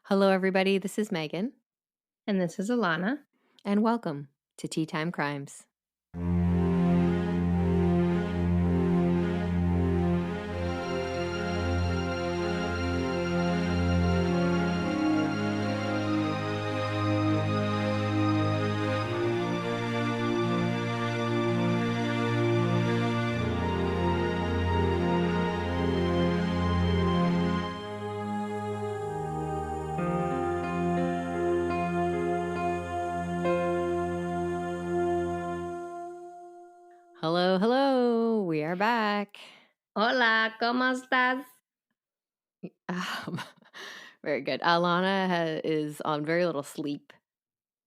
Hello, everybody. This is Megan, And this is Alana. and welcome to Tea Time Crimes. Hello. We are back. Hola, ¿cómo estás? Very good. Alana is on very little sleep.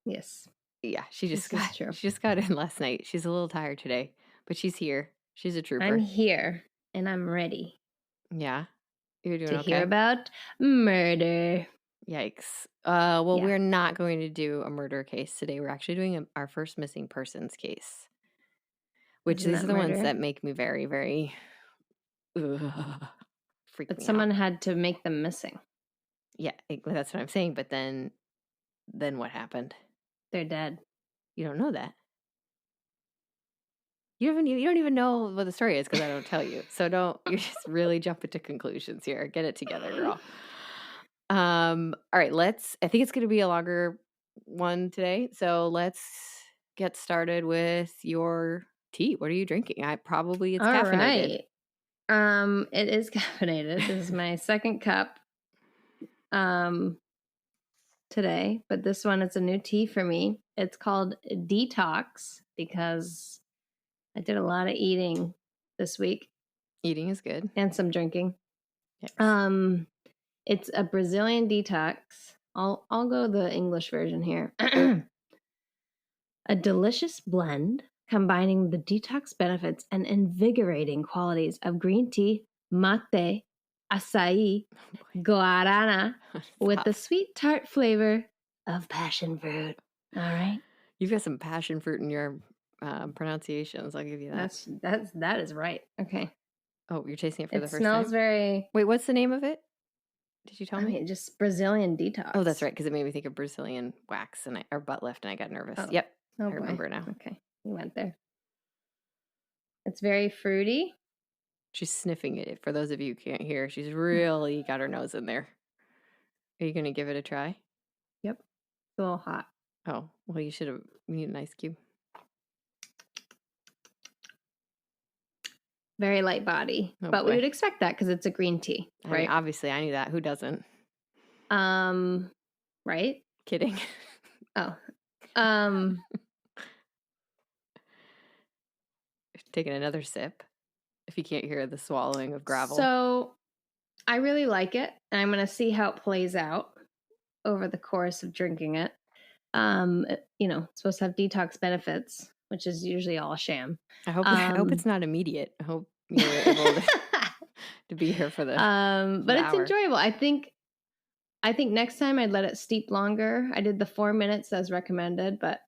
Yes. Yeah, she just This is true. got in last night. She's a little tired today, but she's here. She's a trooper. I'm here and I'm ready Yeah, you're doing to okay. hear about murder. Yikes. Yeah. We're not going to do a murder case today. We're actually doing our first missing persons case, which Isn't these that are the ones murder? that make me very, very freak But me someone out. had to make them missing. Yeah, that's what I'm saying. But then what happened? They're dead. You don't know that. You don't even know what the story is because I don't tell you. So you're just really jumping to conclusions here. Get it together, girl. All right, I think it's going to be a longer one today. So let's get started with your tea. What are you drinking? It's All caffeinated. Right. It is caffeinated. This is my second cup today, but this one is a new tea for me. It's called Detox because I did a lot of eating this week. Eating is good. And some drinking. Yes. It's a Brazilian detox. I'll go the English version here. A delicious blend combining the detox benefits and invigorating qualities of green tea, mate, acai, guarana, with the sweet tart flavor of passion fruit. All right. You've got some passion fruit in your pronunciations. I'll give you that. That is right. Okay. Oh, you're tasting it for the first time? It smells very... Wait, what's the name of it? Did you tell me? I mean, just Brazilian detox. Oh, that's right, because it made me think of Brazilian wax or butt lift, and I got nervous. Oh. Yep, I remember now. Okay, we went there. It's very fruity. She's sniffing it. For those of you who can't hear, she's really got her nose in there. Are you going to give it a try? Yep. It's a little hot. Oh, well, you need an ice cube. Very light body. Oh, but boy. We would expect that because it's a green tea, right? I mean, obviously, I knew that. Who doesn't? Right? Kidding. Oh. Taking another sip. If you can't hear the swallowing of gravel. So, I really like it. And I'm going to see how it plays out over the course of drinking it. It's supposed to have detox benefits, which is usually all a sham. I hope it's not immediate. I hope you're able to be here for the but it's enjoyable. I think next time I'd let it steep longer. I did the 4 minutes as recommended, but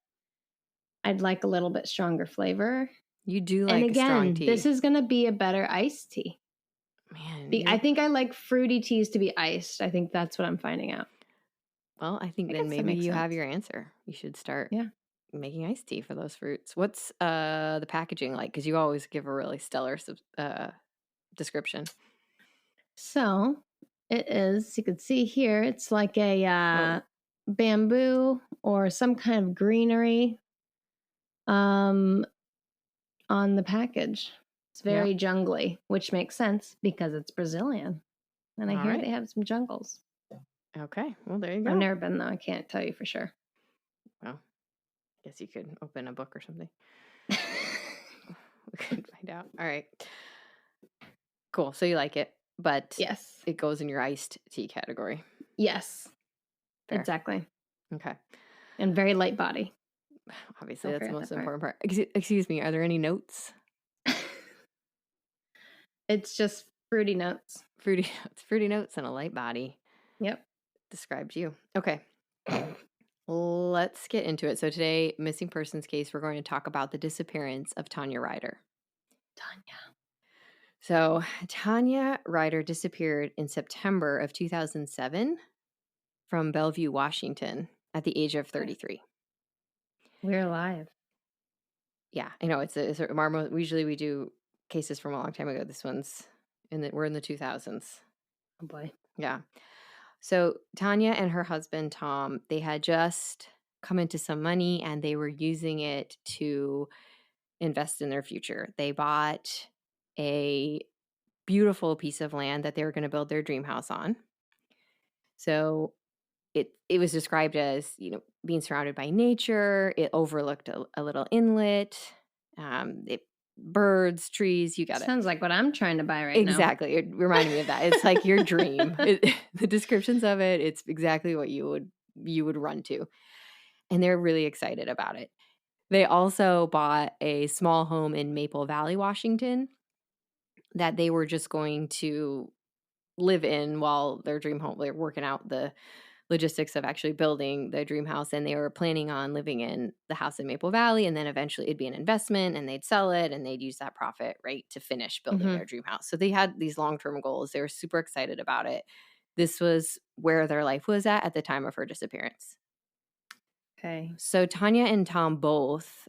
I'd like a little bit stronger flavor. You do like strong tea. This is going to be a better iced tea. Man, I think I like fruity teas to be iced. I think that's what I'm finding out. Well, I think then maybe you have your answer. You should start making iced tea for those fruits. What's the packaging like? Because you always give a really stellar description. So it is, you can see here, it's like a bamboo or some kind of greenery on the package. It's very jungly, which makes sense because it's Brazilian. And I hear they have some jungles. Okay, well, there you go. I've never been, though. I can't tell you for sure. Well, I guess you could open a book or something. We could find out. All right. Cool. So you like it, but yes, it goes in your iced tea category. Yes, fair. Exactly. Okay. And very light body. Obviously, that's the most important part. Excuse me, are there any notes? It's just fruity notes. Fruity notes and a light body. Yep. Describes you. Okay. Let's get into it. So today, missing persons case, we're going to talk about the disappearance of Tanya Rider. So Tanya Rider disappeared in September of 2007 from Bellevue, Washington at the age of 33. We're alive. Yeah, I know it's a usually we do cases from a long time ago. This one's we're in the 2000s. Oh boy. Yeah. So Tanya and her husband, Tom, they had just come into some money and they were using it to invest in their future. They bought a beautiful piece of land that they were going to build their dream house on. So it was described as, being surrounded by nature. It overlooked a little inlet. Birds, trees, you got it. Sounds like what I'm trying to buy right now. Exactly. It reminded me of that. It's like your dream. The descriptions of it, it's exactly what you would run to. And they're really excited about it. They also bought a small home in Maple Valley, Washington, that they were just going to live in while their dream home, they're working out the logistics of actually building the dream house. And they were planning on living in the house in Maple Valley. And then eventually it'd be an investment and they'd sell it and they'd use that profit, right, to finish building their dream house. So they had these long-term goals. They were super excited about it. This was where their life was at the time of her disappearance. Okay. So Tanya and Tom both,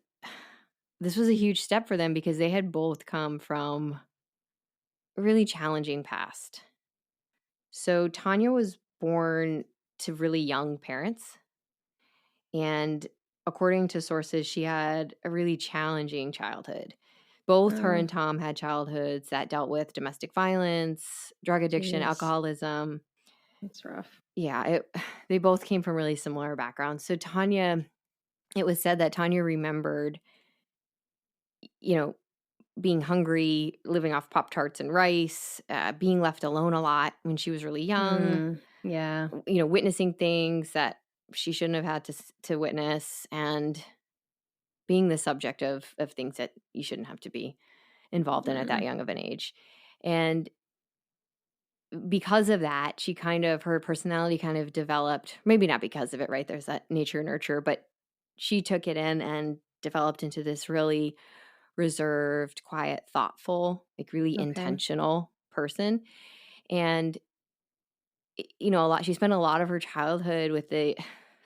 this was a huge step for them because they had both come from a really challenging past. So Tanya was born to really young parents. And according to sources, she had a really challenging childhood. Both her and Tom had childhoods that dealt with domestic violence, drug addiction, alcoholism. That's rough. Yeah, they both came from really similar backgrounds. So Tanya, it was said that Tanya remembered, being hungry, living off Pop-Tarts and rice, being left alone a lot when she was really young. Yeah. Witnessing things that she shouldn't have had to witness, and being the subject of things that you shouldn't have to be involved in at that young of an age. And because of that, her personality kind of developed, maybe not because of it, right? There's that nature nurture, but she took it in and developed into this really reserved, quiet, thoughtful, like really intentional person. And she spent a lot of her childhood with the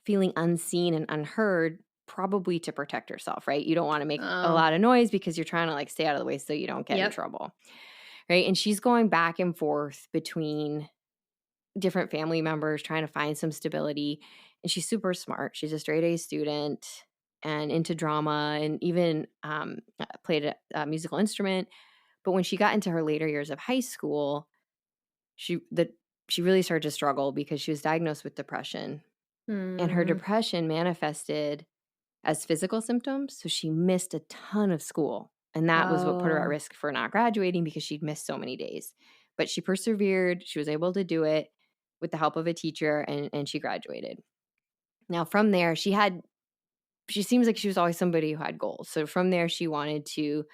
feeling unseen and unheard, probably to protect herself, right? You don't want to make a lot of noise because you're trying to stay out of the way so you don't get in trouble, right? And she's going back and forth between different family members trying to find some stability. And she's super smart. She's a straight A student and into drama, and even played a musical instrument. But when she got into her later years of high school, she really started to struggle because she was diagnosed with depression. And her depression manifested as physical symptoms. So she missed a ton of school. And that was what put her at risk for not graduating, because she'd missed so many days. But she persevered. She was able to do it with the help of a teacher, and she graduated. Now, from there, she seems like she was always somebody who had goals. So from there, she wanted to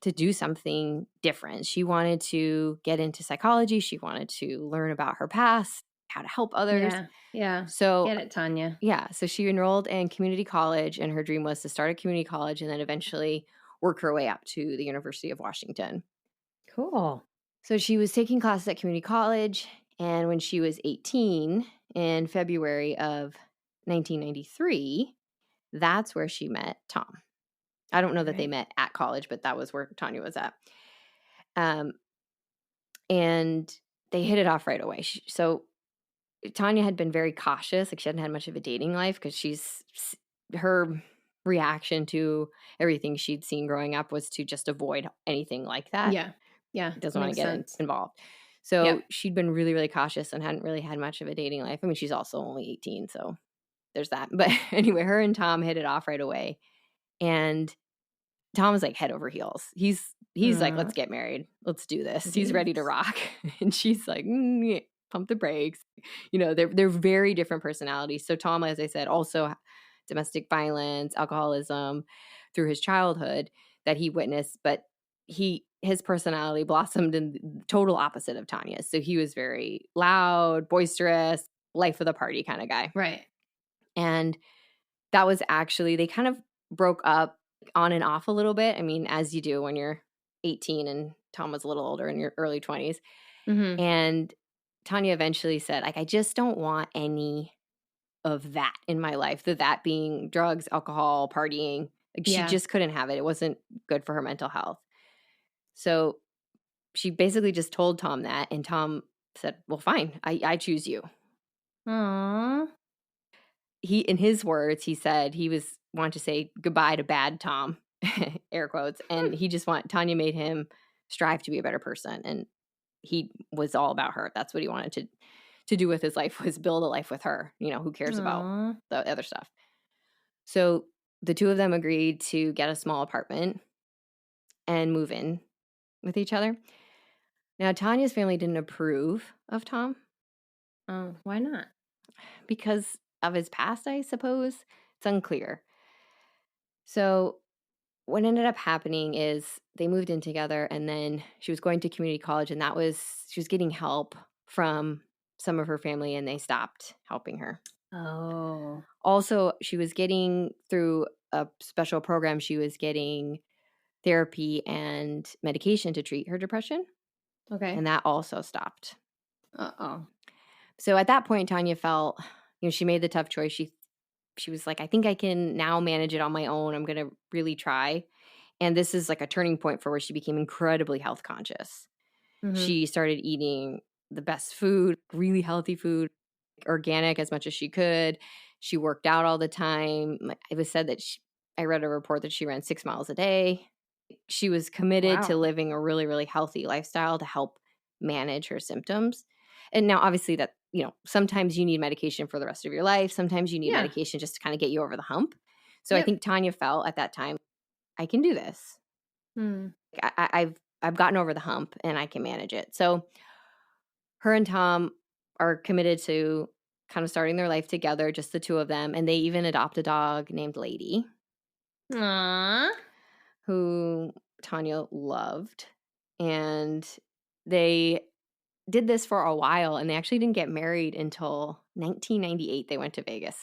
do something different. She wanted to get into psychology. She wanted to learn about her past, how to help others. Yeah. So get it, Tanya. Yeah. So she enrolled in community college, and her dream was to start a community college and then eventually work her way up to the University of Washington. Cool. So she was taking classes at community college, and when she was 18, in February of 1993, that's where she met Tom. I don't know that they met at college, but that was where Tanya was at. And they hit it off right away. So Tanya had been very cautious. Like, she hadn't had much of a dating life because her reaction to everything she'd seen growing up was to just avoid anything like that. Yeah. Doesn't want to get involved. So she'd been really, really cautious and hadn't really had much of a dating life. I mean, she's also only 18, so there's that. But anyway, her and Tom hit it off right away. And Tom was like head over heels. He's like, let's get married. Let's do this. He's ready to rock. And she's like, pump the brakes. They're very different personalities. So Tom, as I said, also domestic violence, alcoholism through his childhood that he witnessed, but his personality blossomed in the total opposite of Tanya's. So he was very loud, boisterous, life of the party kind of guy. Right. And that was actually, they kind of broke up on and off a little bit. I mean, as you do when you're 18, and Tom was a little older, in your early 20s. And Tanya eventually said, like, I just don't want any of that in my life. That being drugs, alcohol, partying. Like, she just couldn't have it. It wasn't good for her mental health. So she basically just told Tom that, and Tom said, well, fine, I choose you. Aww. He, in his words, he said he wanted to say goodbye to bad Tom, air quotes, and he just Tanya made him strive to be a better person, and he was all about her. That's what he wanted to do with his life, was build a life with her. Who cares about the other stuff? So the two of them agreed to get a small apartment and move in with each other. Now, Tanya's family didn't approve of Tom. Oh, why not? Because of his past, I suppose. It's unclear. So what ended up happening is they moved in together, and then she was going to community college, and she was getting help from some of her family, and they stopped helping her. Oh. Also, she was getting, through a special program, she was getting therapy and medication to treat her depression. Okay. And that also stopped. Uh-oh. So at that point, Tanya felt, she made the tough choice. She was like, I think I can now manage it on my own. I'm going to really try. And this is like a turning point for where she became incredibly health conscious. Mm-hmm. She started eating the best food, really healthy food, organic as much as she could. She worked out all the time. It was said that I read a report that she ran 6 miles a day. She was committed to living a really, really healthy lifestyle to help manage her symptoms. And now, obviously, that, sometimes you need medication for the rest of your life. Sometimes you need medication just to kind of get you over the hump. So I think Tanya felt at that time, I can do this. I've gotten over the hump and I can manage it. So her and Tom are committed to kind of starting their life together, just the two of them. And they even adopt a dog named Lady. Aww. Who Tanya loved. And they did this for a while, and they actually didn't get married until 1998. They went to Vegas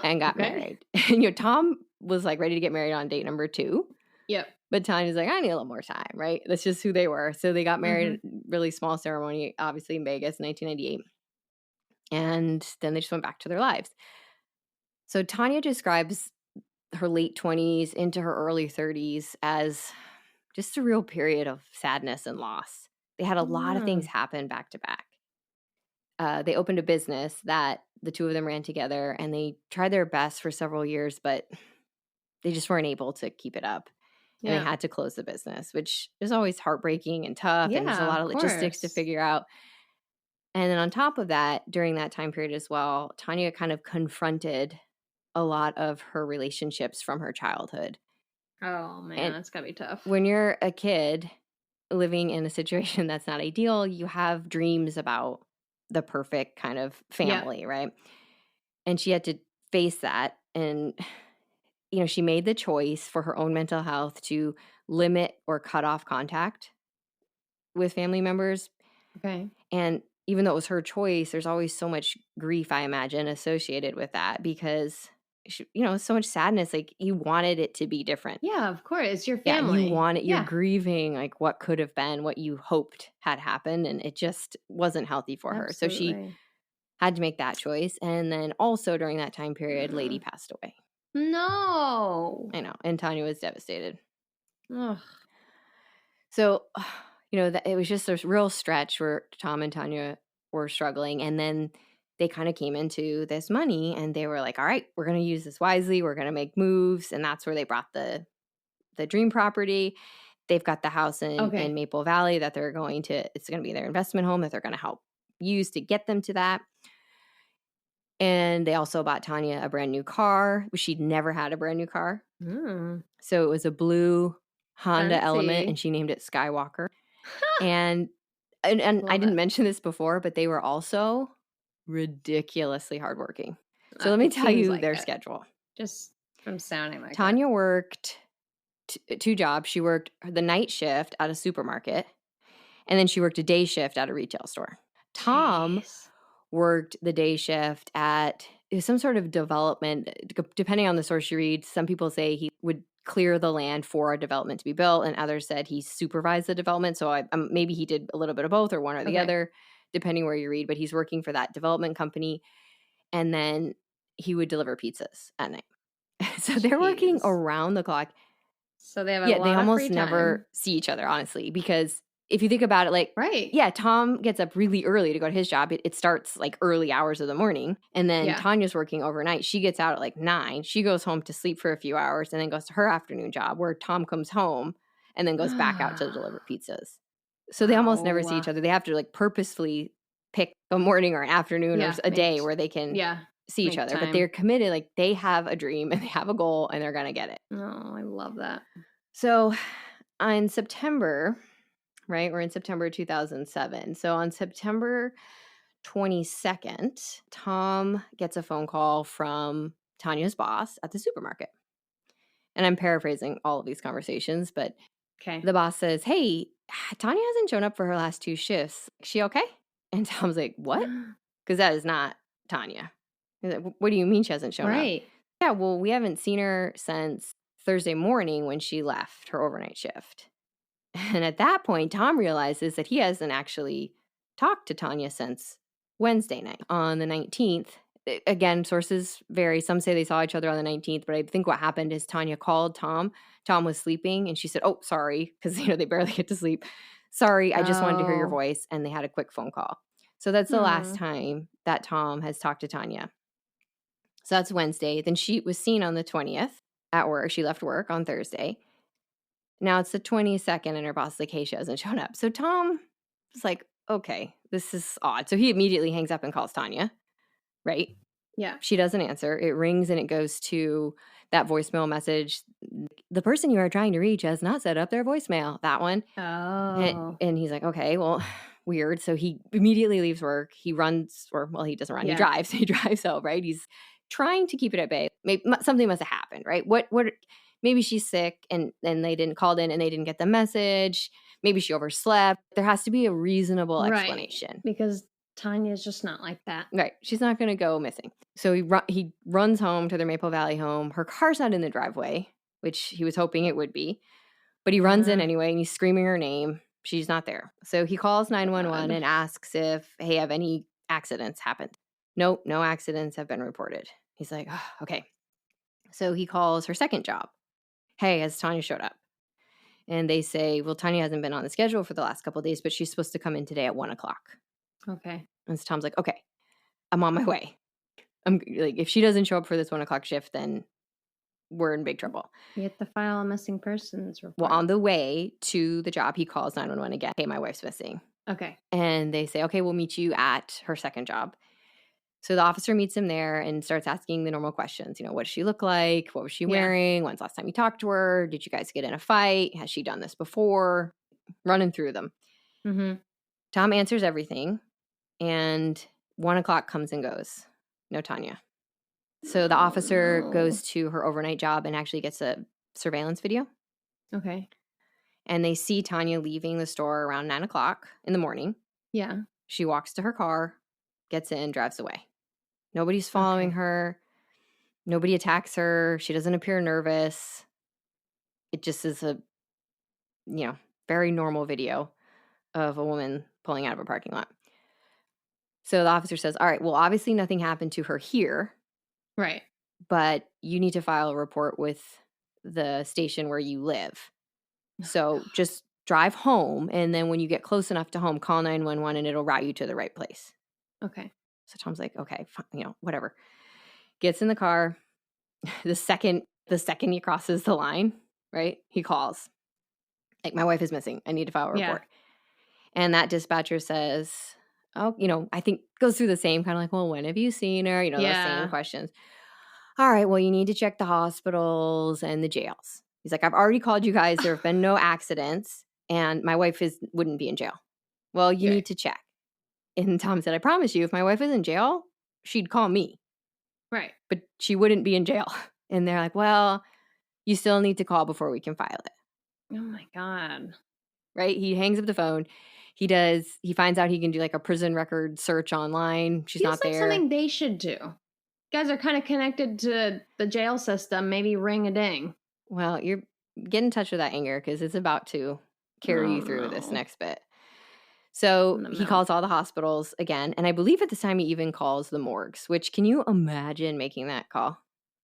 and got married. And Tom was like ready to get married on date number 2. Yep. But Tanya's like, I need a little more time, right? That's just who they were. So they got married, really small ceremony, obviously in Vegas, 1998. And then they just went back to their lives. So Tanya describes her late 20s into her early 30s as just a real period of sadness and loss. They had a lot of things happen back to back. They opened a business that the two of them ran together, and they tried their best for several years, but they just weren't able to keep it up. And they had to close the business, which is always heartbreaking and tough. And there's a lot of logistics to figure out. And then on top of that, during that time period as well, Tanya kind of confronted a lot of her relationships from her childhood. Oh, man, that's gotta be tough. When you're a kid living in a situation that's not ideal, you have dreams about the perfect kind of family, right? And she had to face that. And, she made the choice for her own mental health to limit or cut off contact with family members. Okay. And even though it was her choice, there's always so much grief, I imagine, associated with that, because so much sadness. Like, you wanted it to be different. Yeah, of course. It's your family. Yeah, you want it. You're grieving like what could have been, what you hoped had happened, and it just wasn't healthy for her. So she had to make that choice. And then also during that time period, Lady passed away. No. I know. And Tanya was devastated. Ugh. So, it was just a real stretch where Tom and Tanya were struggling. And then they kind of came into this money, and they were like, all right, we're going to use this wisely. We're going to make moves. And that's where they brought the dream property. They've got the house in Maple Valley that they're it's going to be their investment home that they're going to help use to get them to that. And they also bought Tanya a brand new car. She'd never had a brand new car. So it was a blue Honda Element, and she named it Skywalker. and I didn't mention this before, but they were also ridiculously hardworking. So let me tell you their schedule. Just from sounding like Tanya worked 2 jobs. She worked the night shift at a supermarket, and then she worked a day shift at a retail store. Tom worked the day shift at some sort of development, depending on the source you read. Some people say he would clear the land for a development to be built, and others said he supervised the development. So maybe he did a little bit of both or one or the other. depending where you read, but he's working for that development company. And then he would deliver pizzas at night. So they're working Jeez. around the clock. So they have a Yeah, lot they of almost free time. never see each other, honestly, because if you think about it, like, Right. yeah, Tom gets up really early to go to his job. It starts like early hours of the morning. And then Yeah. Tanya's working overnight. She gets out at like 9. She goes home to sleep for a few hours and then goes to her afternoon job, where Tom comes home and then goes back out to deliver pizzas. So they almost never see each other. They have to like purposefully pick a morning or an afternoon or a day where they can see each other. But they're committed. Like, they have a dream and they have a goal and they're going to get it. Oh, I love that. So on September, right? We're in September 2007. So on September 22nd, Tom gets a phone call from Tanya's boss at the supermarket. And I'm paraphrasing all of these conversations, but the boss says, "Hey, Tanya hasn't shown up for her last 2 shifts. Is she okay?" And Tom's like, "What?" Because that is not Tanya. He's like, "What do you mean she hasn't shown up?" Yeah, well, we haven't seen her since Thursday morning when she left her overnight shift. And at that point, Tom realizes that he hasn't actually talked to Tanya since Wednesday night. On the 19th, again, sources vary. Some say they saw each other on the 19th, but I think what happened is Tanya called Tom. Tom was sleeping, and she said, "Oh, sorry," because, they barely get to sleep. "Sorry, I just wanted to hear your voice," and they had a quick phone call. So that's the last time that Tom has talked to Tanya. So that's Wednesday. Then she was seen on the 20th at work. She left work on Thursday. Now it's the 22nd, and her boss is like, "Hey, she hasn't shown up." So Tom is like, "Okay, this is odd." So he immediately hangs up and calls Tanya, right? Yeah. She doesn't answer. It rings and it goes to that voicemail message. "The person you are trying to reach has not set up their voicemail." That one. Oh. And he's like, "Okay, well, weird." So he immediately leaves work. He runs, or, well, he doesn't run. He drives. He drives home, right? He's trying to keep it at bay. Maybe something must have happened, right? What? Maybe she's sick and they didn't call in and they didn't get the message. Maybe she overslept. There has to be a reasonable explanation. Because Tanya's just not like that. Right. She's not going to go missing. So he runs home to their Maple Valley home. Her car's not in the driveway, which he was hoping it would be. But he runs in anyway, and he's screaming her name. She's not there. So he calls 911 and asks if, "Hey, have any accidents happened?" "Nope, no accidents have been reported." He's like, "Oh, okay." So he calls her second job. "Hey, has Tanya showed up?" And they say, "Well, Tanya hasn't been on the schedule for the last couple of days, but she's supposed to come in today at 1:00. Okay. And so Tom's like, "Okay, I'm on my way. I'm like, if she doesn't show up for this 1:00 shift, then we're in big trouble." You have to file a missing persons report. Well, on the way to the job, he calls 911 again. "Hey, my wife's missing." Okay. And they say, "Okay, we'll meet you at her second job." So the officer meets him there and starts asking the normal questions. What does she look like? What was she wearing? When's the last time you talked to her? Did you guys get in a fight? Has she done this before? Running through them. Mm-hmm. Tom answers everything, and 1:00 comes and goes. No Tanya. So the officer goes to her overnight job and actually gets a surveillance video. Okay. And they see Tanya leaving the store around 9:00 in the morning. Yeah. She walks to her car, gets in, drives away. Nobody's following her. Nobody attacks her. She doesn't appear nervous. It just is a, very normal video of a woman pulling out of a parking lot. So the officer says, "All right, well, obviously nothing happened to her here. Right. But you need to file a report with the station where you live. So just drive home, and then when you get close enough to home, call 911 and it'll route you to the right place." Okay. So Tom's like, "Okay, fine, whatever." Gets in the car. The second he crosses the line, right, he calls. Like, "My wife is missing. I need to file a report." And that dispatcher says, "Oh, I think goes through the same kind of like, 'Well, when have you seen her?' Those same questions. 'All right, well, you need to check the hospitals and the jails.'" He's like, "I've already called you guys. There have been no accidents, and my wife wouldn't be in jail." "Well, you need to check." And Tom said, "I promise you, if my wife was in jail, she'd call me. Right. But she wouldn't be in jail." And they're like, "Well, you still need to call before we can file it." Oh my God. Right? He hangs up the phone. He finds out he can do like a prison record search online. She's not there. Something they should do. Guys are kind of connected to the jail system. Maybe ring a ding. Well, get in touch with that anger because it's about to carry you through this next bit. So In the he mouth. calls all the hospitals again. And I believe at this time he even calls the morgues, which can you imagine making that call?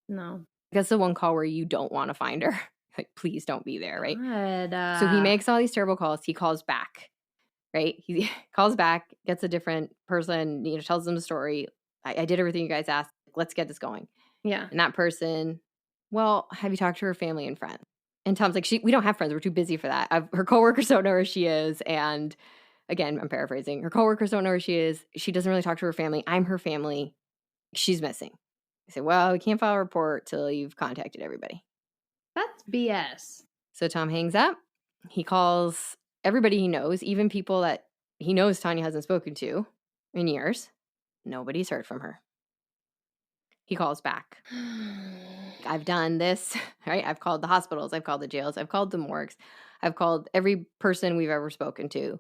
No. That's the one call where you don't want to find her. Like, please don't be there, right? God, So he makes all these terrible calls. He calls back, right? He calls back, gets a different person, tells them the story. I did everything you guys asked. Let's get this going. Yeah. And that person, well, have you talked to her family and friends? And Tom's like, we don't have friends. We're too busy for that. Her coworkers don't know where she is. And again, I'm paraphrasing. Her coworkers don't know where she is. She doesn't really talk to her family. I'm her family. She's missing. I say, well, we can't file a report till you've contacted everybody. That's BS. So Tom hangs up. He calls everybody he knows, even people that he knows Tanya hasn't spoken to in years. Nobody's heard from her. He calls back. I've done this, right? I've called the hospitals. I've called the jails. I've called the morgues. I've called every person we've ever spoken to.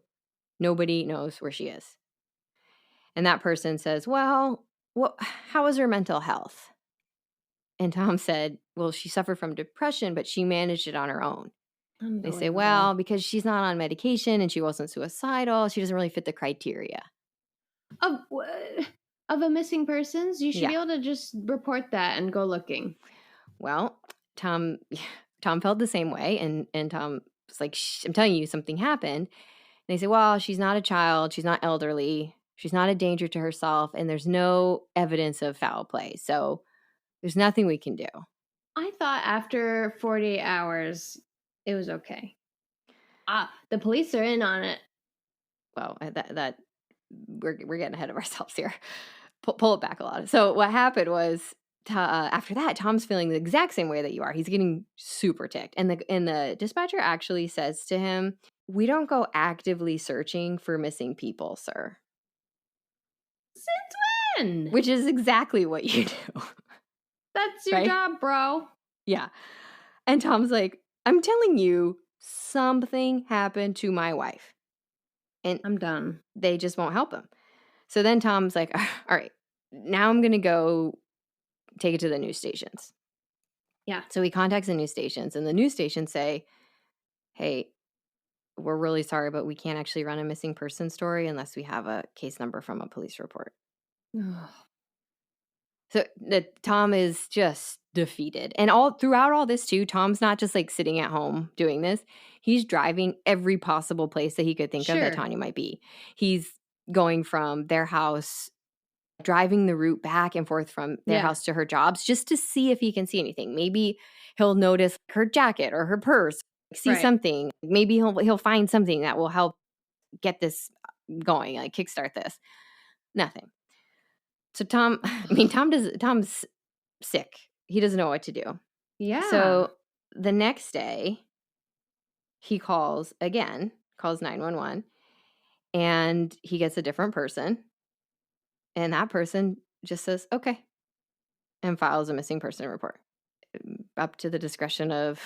Nobody knows where she is. And that person says, well, how is her mental health? And Tom said, well, she suffered from depression, but she managed it on her own. They say, well, because she's not on medication and she wasn't suicidal, she doesn't really fit the criteria. Of a missing persons, you should be able to just report that and go looking. Well, Tom felt the same way, and Tom was like, I'm telling you, something happened. And they say, well, she's not a child, she's not elderly, she's not a danger to herself, and there's no evidence of foul play. So there's nothing we can do. I thought after 48 hours, it was okay. The police are in on it. Well, that we're getting ahead of ourselves here. Pull it back a lot. So what happened was, after that, Tom's feeling the exact same way that you are. He's getting super ticked. And the dispatcher actually says to him, we don't go actively searching for missing people, sir. Since when? Which is exactly what you do. That's your job, bro. Yeah. And Tom's like, I'm telling you, something happened to my wife. And I'm done. They just won't help him. So then Tom's like, all right, now I'm going to go take it to the news stations. Yeah. So he contacts the news stations, and the news stations say, hey, we're really sorry, but we can't actually run a missing person story unless we have a case number from a police report. So Tom is just defeated. And throughout all this too, Tom's not just like sitting at home doing this. He's driving every possible place that he could think of that Tanya might be. He's going from their house, driving the route back and forth from their house to her jobs just to see if he can see anything. Maybe he'll notice her jacket or her purse, see something. Maybe he'll find something that will help get this going, like kickstart this. Nothing. So Tom's sick. He doesn't know what to do. Yeah. So the next day, he calls 911, and he gets a different person. And that person just says, okay, and files a missing person report, up to the discretion of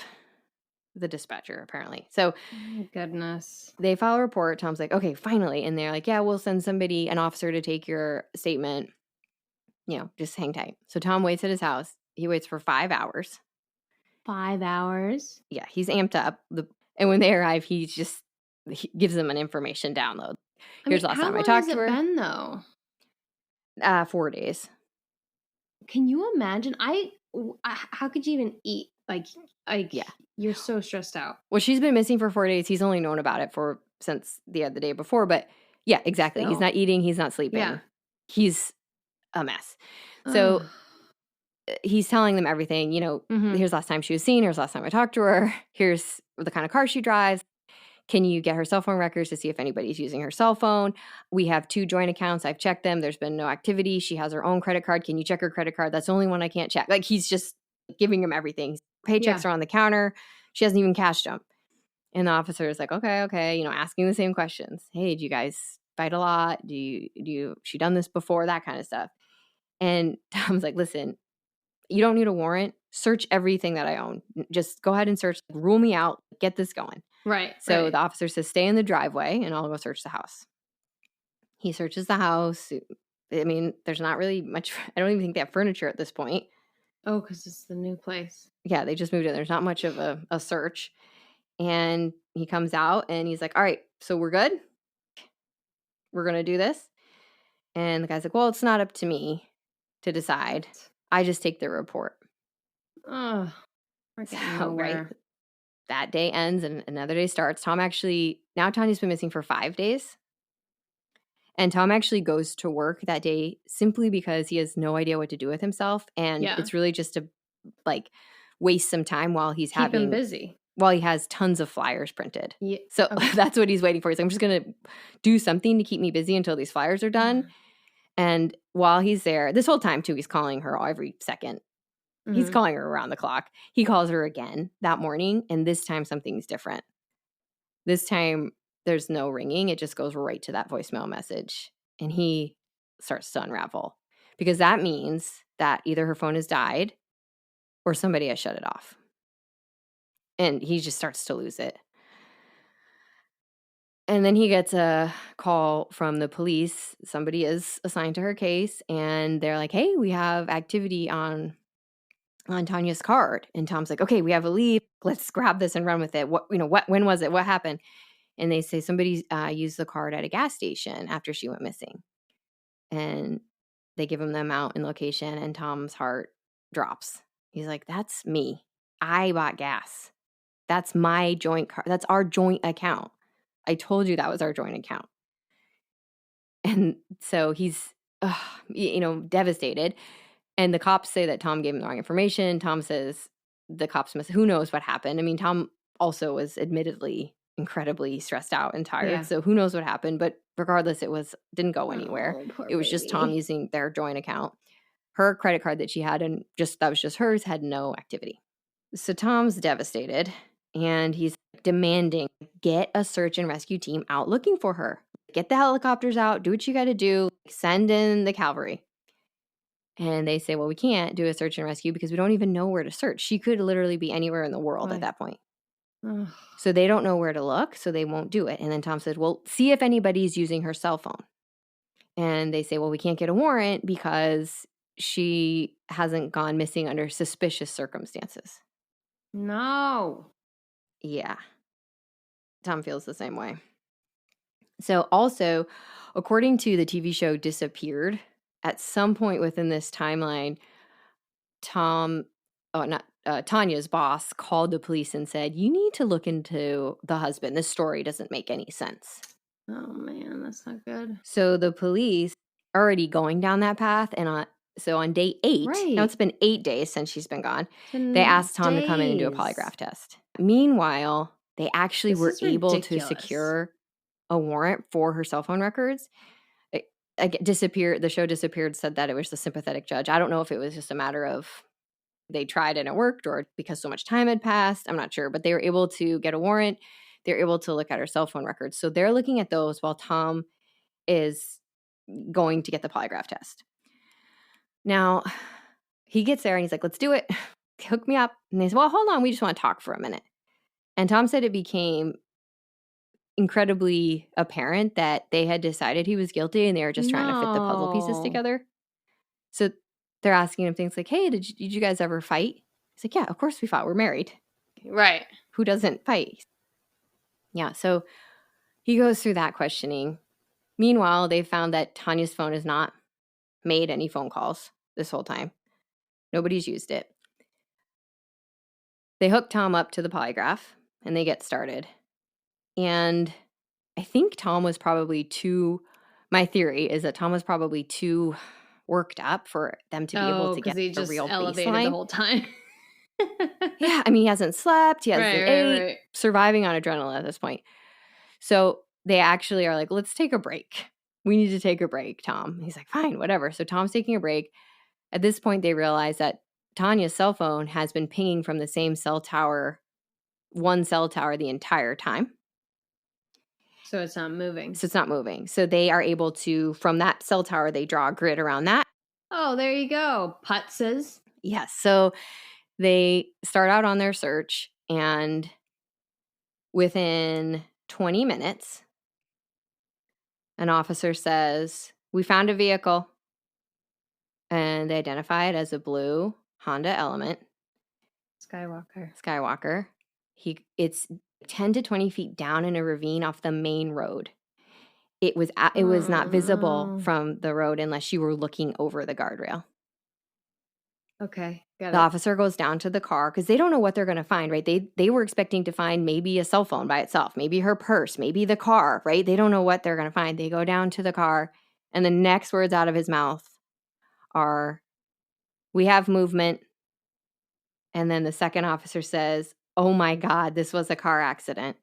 the dispatcher, apparently. So, oh my goodness. They file a report. Tom's like, okay, finally. And they're like, yeah, we'll send an officer to take your statement. Just hang tight. So Tom waits at his house. He waits for 5 hours. 5 hours? Yeah, he's amped up. And when they arrive, he gives them an information download. Here's last time I talked to her. How long has it been, though? 4 days. Can you imagine? How could you even eat? Yeah. You're so stressed out. Well, she's been missing for 4 days. He's only known about it since the day before. But yeah, exactly. He's not eating. He's not sleeping. Yeah. He's a mess. So he's telling them everything. Here's last time she was seen. Here's last time I talked to her. Here's the kind of car she drives. Can you get her cell phone records to see if anybody's using her cell phone? We have 2 joint accounts. I've checked them. There's been no activity. She has her own credit card. Can you check her credit card? That's the only one I can't check. Like, he's just giving him everything. Paychecks are on the counter. She hasn't even cashed them. And the officer is like, okay, asking the same questions. Hey, do you guys fight a lot? She done this before? That kind of stuff. And Tom's like, listen, you don't need a warrant. Search everything that I own. Just go ahead and search. Rule me out. Get this going. Right. So the officer says, stay in the driveway and I'll go search the house. He searches the house. I mean, there's not really much. I don't even think they have furniture at this point. Oh, because it's the new place. Yeah, they just moved in. There's not much of a search. And he comes out and he's like, all right, so we're good? we're going to do this. And the guy's like, well, it's not up to me to decide. I just take the report. Oh, right. That day ends and another day starts. Now Tanya's been missing for 5 days. And Tom actually goes to work that day simply because he has no idea what to do with himself. And it's really just to like waste some time while he's keep him busy. While he has tons of flyers printed. Yeah. So that's what he's waiting for. He's like, I'm just going to do something to keep me busy until these flyers are done. And while he's there, this whole time too, he's calling her every second. He's calling her around the clock. He calls her again that morning. And this time something's different. This time there's no ringing. It just goes right to that voicemail message. And he starts to unravel because that means that either her phone has died or somebody has shut it off. And he just starts to lose it. And then he gets a call from the police. Somebody is assigned to her case. And they're like, hey, we have activity on Tanya's card. And Tom's like, okay, we have a lead. Let's grab this and run with it. When was it? What happened? And they say somebody used the card at a gas station after she went missing. And they give him the amount and location, and Tom's heart drops. He's like, that's me. I bought gas. That's my joint card. That's our joint account. I told you that was our joint account. And so he's, devastated. And the cops say that Tom gave him the wrong information. Tom says the cops who knows what happened. I mean, Tom also was admittedly incredibly stressed out and tired. Yeah. So who knows what happened, but regardless, didn't go anywhere. It was just Tom using their joint account. Her credit card that she had, and that was just hers, had no activity. So Tom's devastated and he's demanding, get a search and rescue team out looking for her. Get the helicopters out, do what you got to do, send in the cavalry. And they say, well, we can't do a search and rescue because we don't even know where to search. She could literally be anywhere in the world at that point. So they don't know where to look, so they won't do it. And then Tom said, well, see if anybody's using her cell phone. And they say, well, we can't get a warrant because she hasn't gone missing under suspicious circumstances. No. Yeah. Tom feels the same way. So also, according to the TV show Disappeared, at some point within this timeline, Tanya's boss called the police and said, you need to look into the husband. This story doesn't make any sense. Oh, man, that's not good. So the police are already going down that path. And so on day 8, now it's been 8 days since she's been gone, they asked Tom to come in and do a polygraph test. Meanwhile, they actually were able to secure a warrant for her cell phone records. The show Disappeared said that it was the sympathetic judge. I don't know if it was just a matter of they tried and it worked or because so much time had passed. I'm not sure, but they were able to get a warrant. They're able to look at her cell phone records. So they're looking at those while Tom is going to get the polygraph test. Now, he gets there and he's like, let's do it. Hook me up. And they said, well, hold on. We just want to talk for a minute. And Tom said it became incredibly apparent that they had decided he was guilty and they were just trying to fit the puzzle pieces together. So they're asking him things like, hey, did you guys ever fight? He's like, yeah, of course we fought. We're married. Right. Who doesn't fight? Yeah, so he goes through that questioning. Meanwhile, they found that Tanya's phone has not made any phone calls this whole time. Nobody's used it. They hook Tom up to the polygraph and they get started. And I think Tom was probably my theory is that Tom was probably too worked up for them to be able to get the real baseline. The whole time. Yeah, I mean, he hasn't slept, he hasn't ate, surviving on adrenaline at this point. So they actually are like, let's take a break. We need to take a break, Tom. He's like, fine, whatever. So Tom's taking a break. At this point, they realize that Tanya's cell phone has been pinging from the same one cell tower the entire time. So it's not moving. So they are able to, from that cell tower, they draw a grid around that. Oh, there you go. Putzes. Yes. So they start out on their search, and within 20 minutes, an officer says, we found a vehicle. And they identify it as a blue Honda Element. Skywalker. It's 10 to 20 feet down in a ravine off the main road. it was not visible no. from the road unless you were looking over the guardrail. Okay, got The it. officer goes down to the car because they don't know what they're going to find, right? They were expecting to find maybe a cell phone by itself, maybe her purse, maybe the car, right? They don't know what they're going to find. They go down to the car, and the next words out of his mouth are, "We have movement." And then the second officer says, "Oh my God, this was a car accident."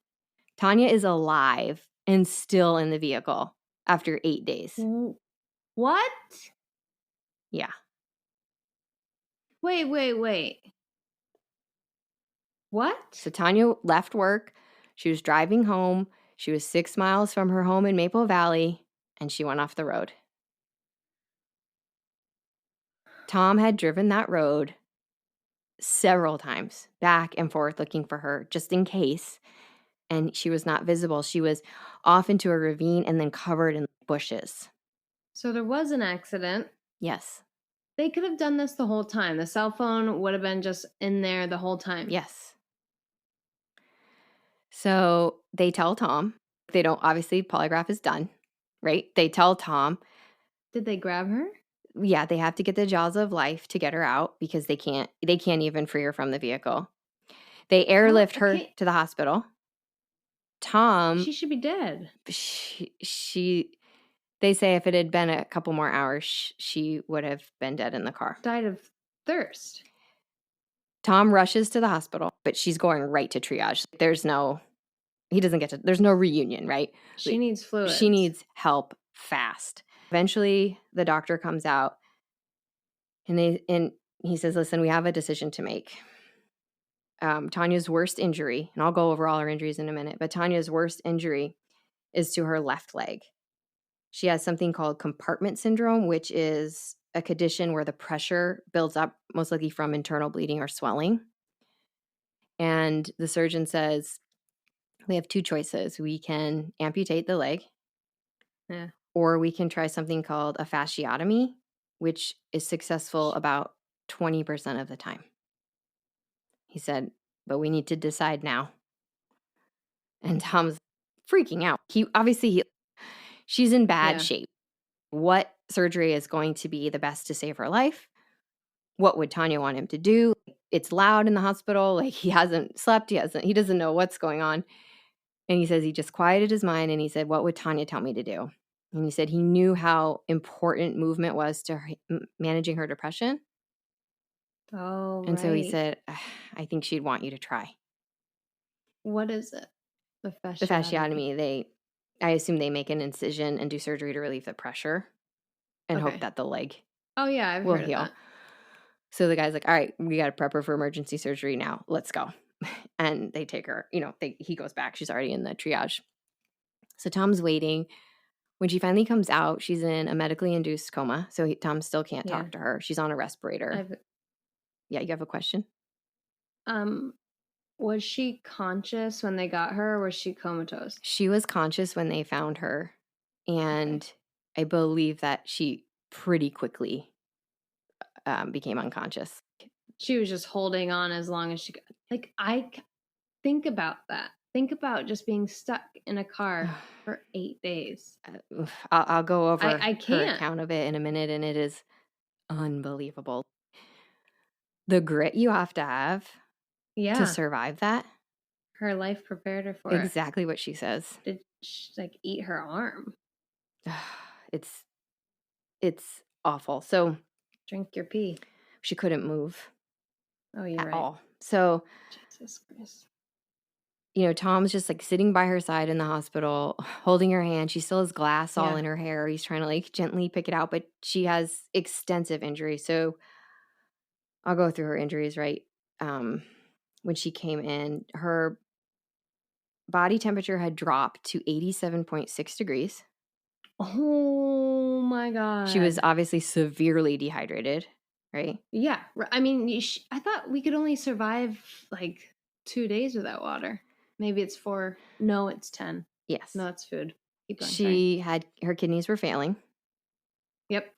Tanya is alive and still in the vehicle after 8 days. What? Yeah. Wait. What? So Tanya left work. She was driving home. She was 6 miles from her home in Maple Valley, and she went off the road. Tom had driven that road several times, back and forth, looking for her, just in case. And she was not visible. She was off into a ravine and then covered in bushes. So there was an accident. Yes. They could have done this the whole time. The cell phone would have been just in there the whole time. Yes. So they tell Tom. They don't, obviously, polygraph is done, right? They tell Tom. Did they grab her? Yeah, they have to get the jaws of life to get her out because they can't even free her from the vehicle. They airlift her to the hospital. Tom, she should be dead. They say if it had been a couple more hours, she would have been dead in the car. Died of thirst. Tom rushes to the hospital, but she's going right to triage. There's no reunion, right? She needs fluids. She needs help fast. Eventually, the doctor comes out and he says, "Listen, we have a decision to make. Tanya's worst injury," and I'll go over all her injuries in a minute, but Tanya's worst injury is to her left leg. She has something called compartment syndrome, which is a condition where the pressure builds up, most likely from internal bleeding or swelling. And the surgeon says, we have 2 choices. We can amputate the leg, or we can try something called a fasciotomy, which is successful about 20% of the time. He said, but we need to decide now. And Tom's freaking out. She's in bad shape. What surgery is going to be the best to save her life? What would Tanya want him to do? It's loud in the hospital. Like, he hasn't slept. He doesn't know what's going on. And he says he just quieted his mind and he said, what would Tanya tell me to do? And he said he knew how important movement was to managing her depression. Oh, and so he said, I think she'd want you to try. What is it? The fasciotomy. The fasciotomy, I assume they make an incision and do surgery to relieve the pressure and hope that the leg I've will heard heal. of that. So the guy's like, all right, we got to prep her for emergency surgery now. Let's go. And they take her, he goes back. She's already in the triage. So Tom's waiting. When she finally comes out, she's in a medically induced coma. So Tom still can't talk to her. She's on a respirator. Yeah, you have a question? Was she conscious when they got her, or was she comatose? She was conscious when they found her. And I believe that she pretty quickly became unconscious. She was just holding on as long as she could. Like, I think about that. Think about just being stuck in a car for 8 days. I'll go over I can't. her account of it in a minute, and it is unbelievable. The grit you have to have to survive that. Her life prepared her for exactly what she says. Did she, eat her arm? It's awful. So drink your pee. She couldn't move. Oh, you're at all. So Jesus Christ. Tom's just sitting by her side in the hospital, holding her hand. She still has glass all in her hair. He's trying to gently pick it out, but she has extensive injuries. So I'll go through her injuries, right? When she came in, her body temperature had dropped to 87.6 degrees. Oh my God. She was obviously severely dehydrated, right? Yeah. I mean, I thought we could only survive 2 days without water. Maybe it's 4. No, it's 10. Yes. No, it's food. Keep going, her kidneys were failing. Yep.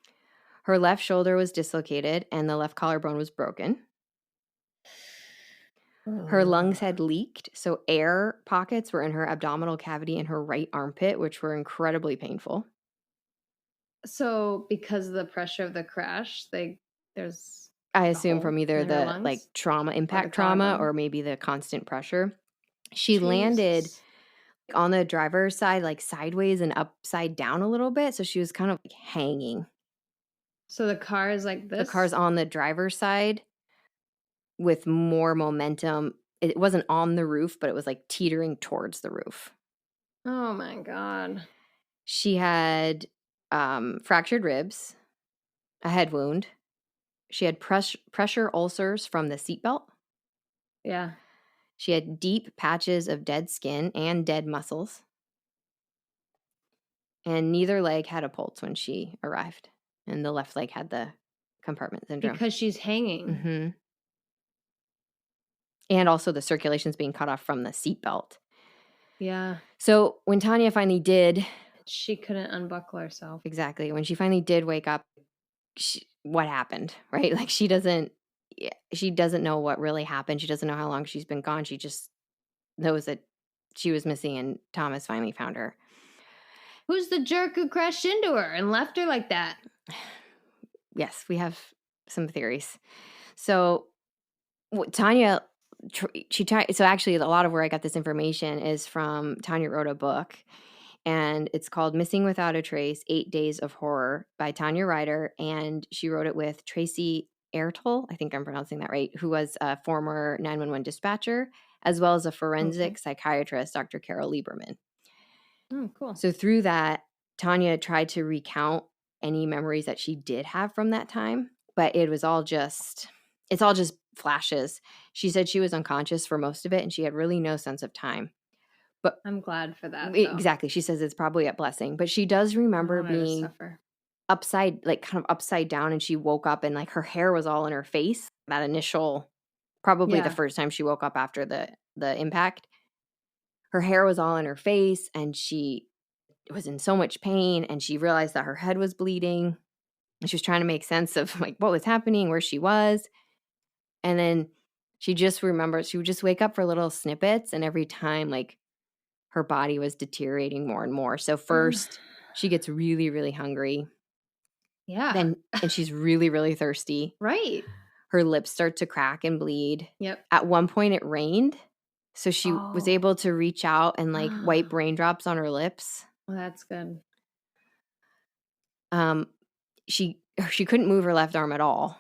Her left shoulder was dislocated and the left collarbone was broken. Her lungs had leaked, so air pockets were in her abdominal cavity and her right armpit, which were incredibly painful. So because of the pressure of the crash, there's I a assume hole from either in her the lungs? impact trauma, collarbone? or maybe the constant pressure. She landed Jesus. on the driver's side, like sideways and upside down a little bit, so she was kind of like hanging. So the car is like The this? car's on the driver's side with more momentum. It wasn't on the roof, but it was like teetering towards the roof. Oh my God. She had fractured ribs, a head wound. She had pressure ulcers from the seatbelt. Yeah. She had deep patches of dead skin and dead muscles. And neither leg had a pulse when she arrived. And the left leg had the compartment syndrome. Because she's hanging. Mm-hmm. And also the circulation's being cut off from the seatbelt. Yeah. So when Tanya finally did... She couldn't unbuckle herself. Exactly. When she finally did wake up, what happened, right? Like she doesn't know what really happened. She doesn't know how long she's been gone. She just knows that she was missing and Thomas finally found her. Who's the jerk who crashed into her and left her like that? Yes, we have some theories. So Tanya, so actually a lot of where I got this information is from Tanya wrote a book, and it's called Missing Without a Trace, 8 Days of Horror by Tanya Rider, and she wrote it with Tracy Ertl, I think I'm pronouncing that right, who was a former 911 dispatcher, as well as a forensic psychiatrist, Dr. Carole Lieberman. Oh, cool. So through that, Tanya tried to recount any memories that she did have from that time, but it's all just flashes. She said she was unconscious for most of it, and she had really no sense of time. But I'm glad for that. Exactly. She says it's probably a blessing, but she does remember being kind of upside down, and she woke up and like her hair was all in her face. That initial, probably the first time she woke up after the impact, her hair was all in her face, and she was in so much pain, and she realized that her head was bleeding. And she was trying to make sense of like what was happening, where she was. And then she just remembers she would just wake up for little snippets, and every time like her body was deteriorating more and more. So first she gets really, really hungry. Yeah. And she's really, really thirsty. Right. Her lips start to crack and bleed. Yep. At one point it rained. So she was able to reach out and like wipe raindrops on her lips. Well, that's good. She couldn't move her left arm at all.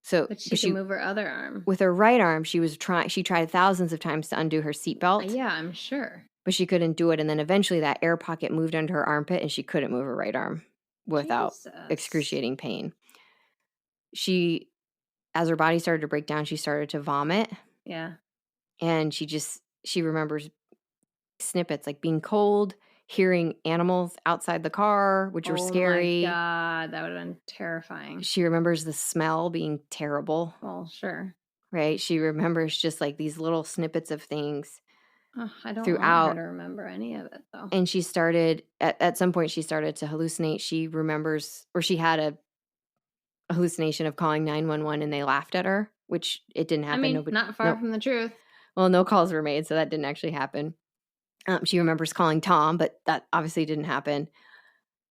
But she could move her other arm. With her right arm, she tried thousands of times to undo her seatbelt. Yeah, I'm sure. But she couldn't do it. And then eventually that air pocket moved under her armpit and she couldn't move her right arm without excruciating pain. As her body started to break down, she started to vomit. Yeah. And she remembers snippets like being cold, hearing animals outside the car, which were scary. Oh my God, that would have been terrifying. She remembers the smell being terrible. Well, sure. Right? She remembers just like these little snippets of things. I don't want her to remember any of it though. And she started, at some point she started to hallucinate. She remembers, or she had a hallucination of calling 911 and they laughed at her, which it didn't happen. I mean, not far from the truth. Well, no calls were made, so that didn't actually happen. She remembers calling Tom, but that obviously didn't happen.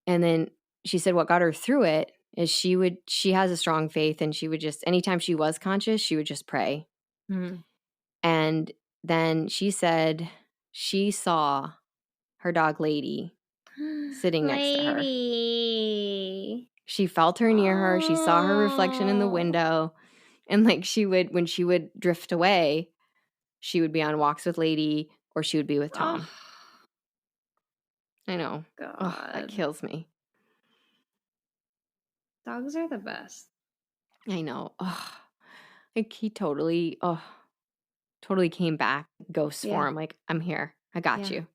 And then she said what got her through it is she has a strong faith, and she would just, anytime she was conscious, she would just pray. Mm-hmm. And then she said she saw her dog Lady sitting next to her. She felt her near her. She saw her reflection in the window. And like when she would drift away, she would be on walks with Lady or she would be with Tom. I know. God. That kills me. Dogs are the best. I know. Like he totally came back ghost form. Like, I'm here. I got you.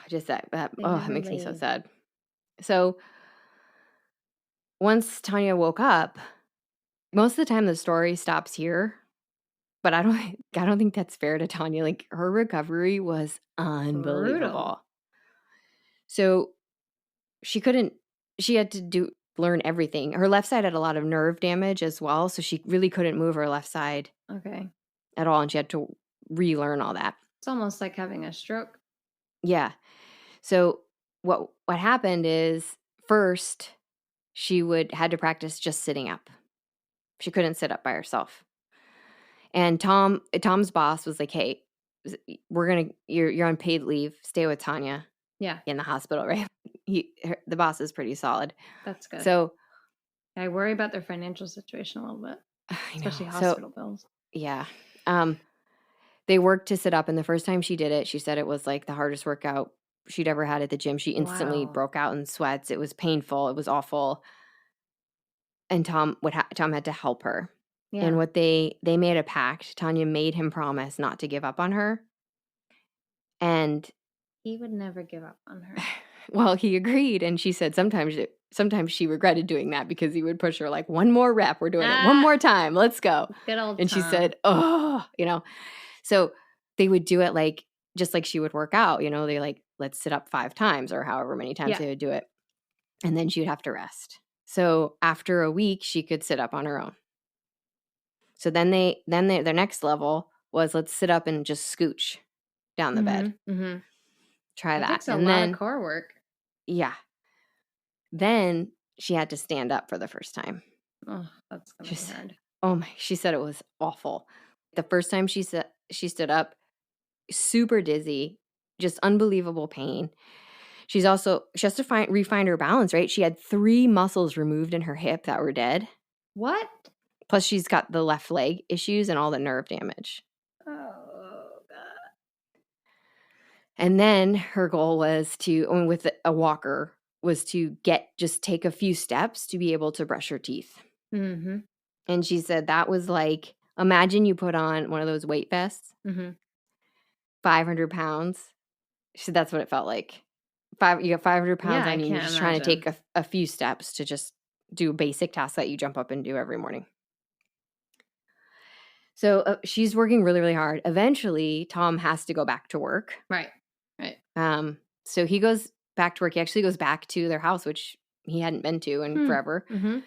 Just that makes me so sad. So once Tanya woke up, most of the time the story stops here, but I don't think that's fair to Tanya. Like her recovery was unbelievable. Brutal. So she had to learn everything. Her left side had a lot of nerve damage as well, so she really couldn't move her left side Okay. at all, and she had to relearn all that. It's almost like having a stroke. Yeah. So what happened is first she had to practice just sitting up. She couldn't sit up by herself. And Tom's boss was like, "Hey, you're on paid leave. Stay with Tanya Yeah, in the hospital," right? The boss is pretty solid. that's good. So I worry about their financial situation a little bit, especially hospital bills. Yeah. They worked to sit up, and the first time she did it, she said it was like the hardest workout she'd ever had at the gym. She instantly Wow. broke out in sweats. It was painful. It was awful. And Tom had to help her. Yeah. And what they made a pact. Tanya made him promise not to give up on her. And he would never give up on her. Well, he agreed, and she said sometimes she regretted doing that because he would push her like, "1 more rep, we're doing it one more time, let's go." Good old And Tom. she said, "Oh," So they would do it like just like she would work out, they like, let's sit up 5 times or however many times they would do it. And then she would have to rest. So after a week, she could sit up on her own. So then their next level was let's sit up and just scooch down the bed. Mm-hmm. Try that. Takes a lot of core work. Yeah. Then she had to stand up for the first time. Oh, that's gonna be hard. Oh my! She said it was awful. The first time she stood up, super dizzy, just unbelievable pain. She has to refine her balance, right? She had 3 muscles removed in her hip that were dead. What? Plus she's got the left leg issues and all the nerve damage. Oh, God. And then her goal was with a walker, was to just take a few steps to be able to brush her teeth. Mm-hmm. And she said that was like, imagine you put on one of those weight vests, 500 pounds. She said that's what it felt like. You got 500 pounds on you, and you're just trying to take a few steps to just do a basic task that you jump up and do every morning. So she's working really, really hard. Eventually, Tom has to go back to work. Right. So he goes back to work. He actually goes back to their house, which he hadn't been to in forever. Mm-hmm.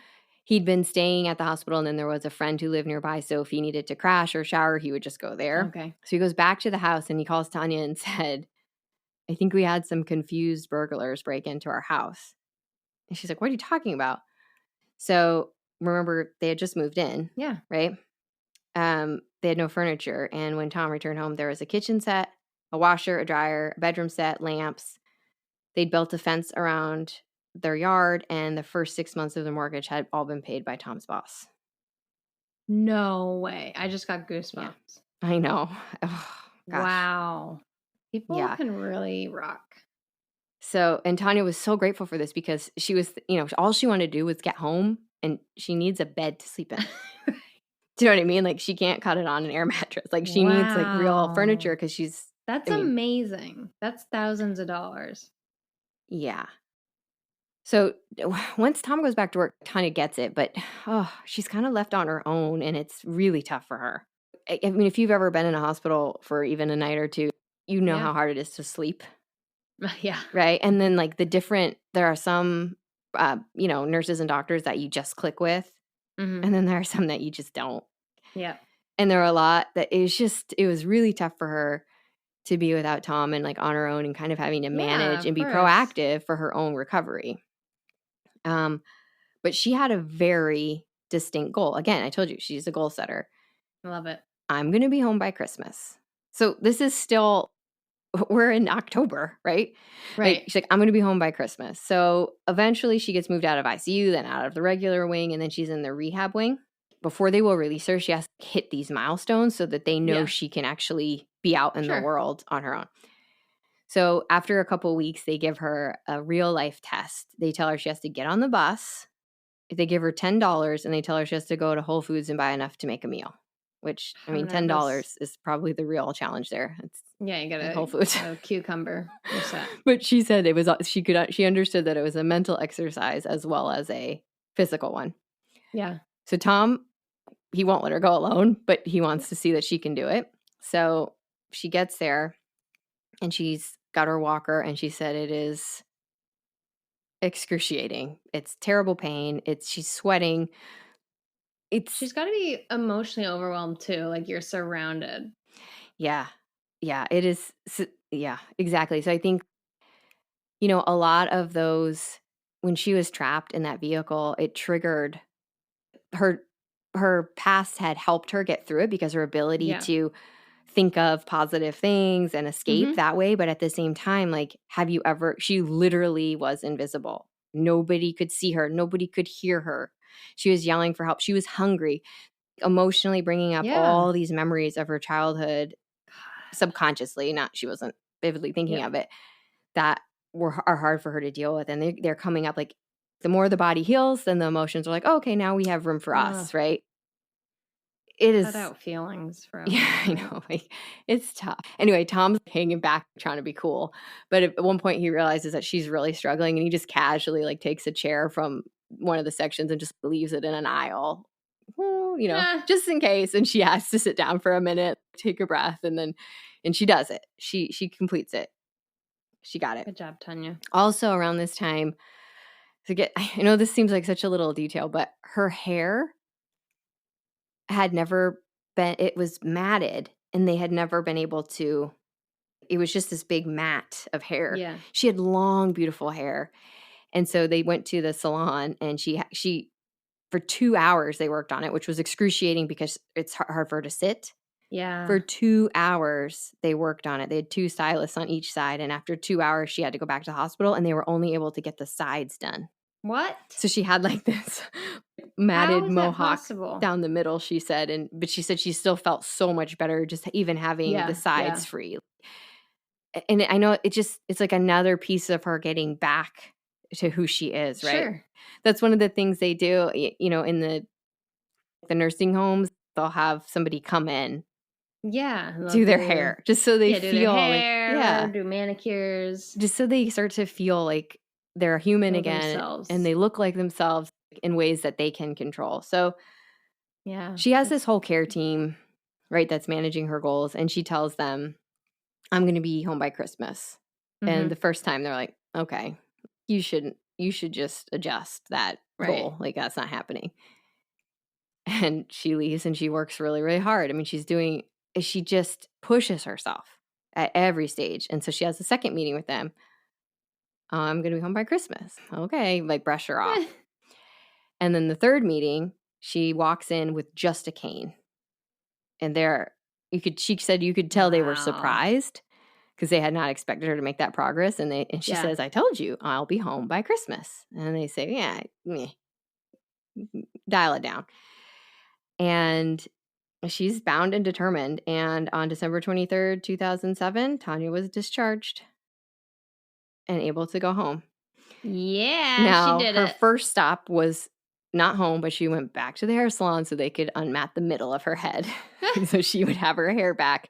He'd been staying at the hospital, and then there was a friend who lived nearby. So if he needed to crash or shower, he would just go there. Okay. So he goes back to the house, and he calls Tanya and said, "I think we had some confused burglars break into our house." And she's like, "What are you talking about?" So remember, they had just moved in. Yeah. Right? They had no furniture. And when Tom returned home, there was a kitchen set, a washer, a dryer, a bedroom set, lamps. They'd built a fence around their yard, and the first 6 months of the mortgage had all been paid by Tom's boss. No way. I just got goosebumps. Yeah. I know. Oh, gosh. Wow. People can really rock. So, and Tanya was so grateful for this because she was, all she wanted to do was get home, and she needs a bed to sleep in. Do you know what I mean? Like, she can't cut it on an air mattress. Like, she needs like real furniture because That's amazing. That's thousands of dollars. Yeah. So once Tom goes back to work, Tanya gets it, but she's kind of left on her own, and it's really tough for her. I mean, if you've ever been in a hospital for even a night or two, you know how hard it is to sleep. Yeah. Right. And then like there are some, nurses and doctors that you just click with. Mm-hmm. And then there are some that you just don't. Yeah. And there are a lot that it was really tough for her to be without Tom and like on her own and kind of having to manage and be proactive for her own recovery. But she had a very distinct goal. Again, I told you, she's a goal setter. I love it. I'm going to be home by Christmas. So this is still, we're in October, right? Right. Like, she's like, I'm going to be home by Christmas. So eventually she gets moved out of ICU, then out of the regular wing, and then she's in the rehab wing. Before they will release her, she has to hit these milestones so that they know she can actually be out in the world on her own. So after a couple of weeks, they give her a real life test. They tell her she has to get on the bus. They give her $10, and they tell her she has to go to Whole Foods and buy enough to make a meal. Which, I mean, $10 is probably the real challenge there. You got Whole Foods. A cucumber. You're set. But she said it was she understood that it was a mental exercise as well as a physical one. Yeah. So Tom, he won't let her go alone, but he wants to see that she can do it. So she gets there, and she's got her walker, and she said it is excruciating. It's terrible pain. She's sweating. She's got to be emotionally overwhelmed too. Like you're surrounded. Yeah. Yeah, it is. Yeah, exactly. So I think, a lot of those, when she was trapped in that vehicle, it triggered her past had helped her get through it because her ability to think of positive things and escape that way. But at the same time, like, she literally was invisible. Nobody could see her. Nobody could hear her. She was yelling for help. She was hungry, emotionally bringing up all these memories of her childhood subconsciously. She wasn't vividly thinking of it, that are hard for her to deal with. And they're coming up like, the more the body heals, then the emotions are like, oh, okay, now we have room for us, right? It is cut out feelings for Yeah, I know. Like, it's tough. Anyway, Tom's hanging back, trying to be cool. But at one point, he realizes that she's really struggling, and he just casually like takes a chair from one of the sections and just leaves it in an aisle, just in case. And she has to sit down for a minute, take a breath, and she does it. She completes it. She got it. Good job, Tanya. Also, around this time, I know this seems like such a little detail, but her hair had never been, it was matted, and they had never been able to, it was just this big mat of hair. Yeah. She had long, beautiful hair. And so they went to the salon, and she for 2 hours they worked on it, which was excruciating because it's hard for her to sit. Yeah. For 2 hours they worked on it. They had 2 stylists on each side, and after 2 hours she had to go back to the hospital, and they were only able to get the sides done. What? So she had like this matted mohawk possible? down the middle, she said, but she said she still felt so much better just even having the sides free. And I know it's like another piece of her getting back to who she is, right? Sure. That's one of the things they do, in the nursing homes. They'll have somebody come in, do their hair, just so they do feel their hair, do manicures, just so they start to feel like they're human again, themselves. and they look like themselves in ways that they can control. So she has this whole care team, right, that's managing her goals, and she tells them, I'm going to be home by Christmas. And the first time they're like, okay, you should just adjust that goal. Like, that's not happening. And she leaves, and she works really, really hard. I mean, she just pushes herself at every stage. And so she has a second meeting with them. I'm going to be home by Christmas. Okay. Like, brush her off. And then the third meeting, she walks in with just a cane. And she said you could tell they were surprised because they had not expected her to make that progress. And she says, I told you I'll be home by Christmas. And they say, yeah, dial it down. And she's bound and determined. And on December 23rd, 2007, Tanya was discharged and able to go home. Yeah, now, she did her it. first stop was not home, but she went back to the hair salon so they could unmat the middle of her head so she would have her hair back.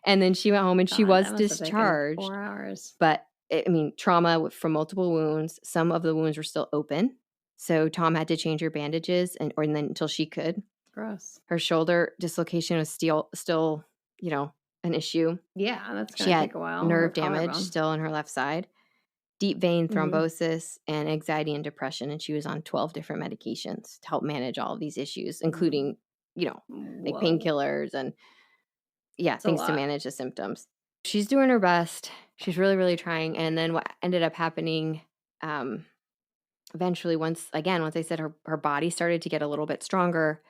And then she went home, and she was discharged. 4 hours. But, trauma from multiple wounds. Some of the wounds were still open. So Tom had to change her bandages and then until she could. Gross. Her shoulder dislocation was still, an issue. Yeah, that's going to take a while. Nerve damage still on her left side. Deep vein thrombosis and anxiety and depression. And she was on 12 different medications to help manage all of these issues, including, like painkillers and things to manage the symptoms. She's doing her best. She's really, really trying. And then what ended up happening, eventually, once I said her body started to get a little bit stronger,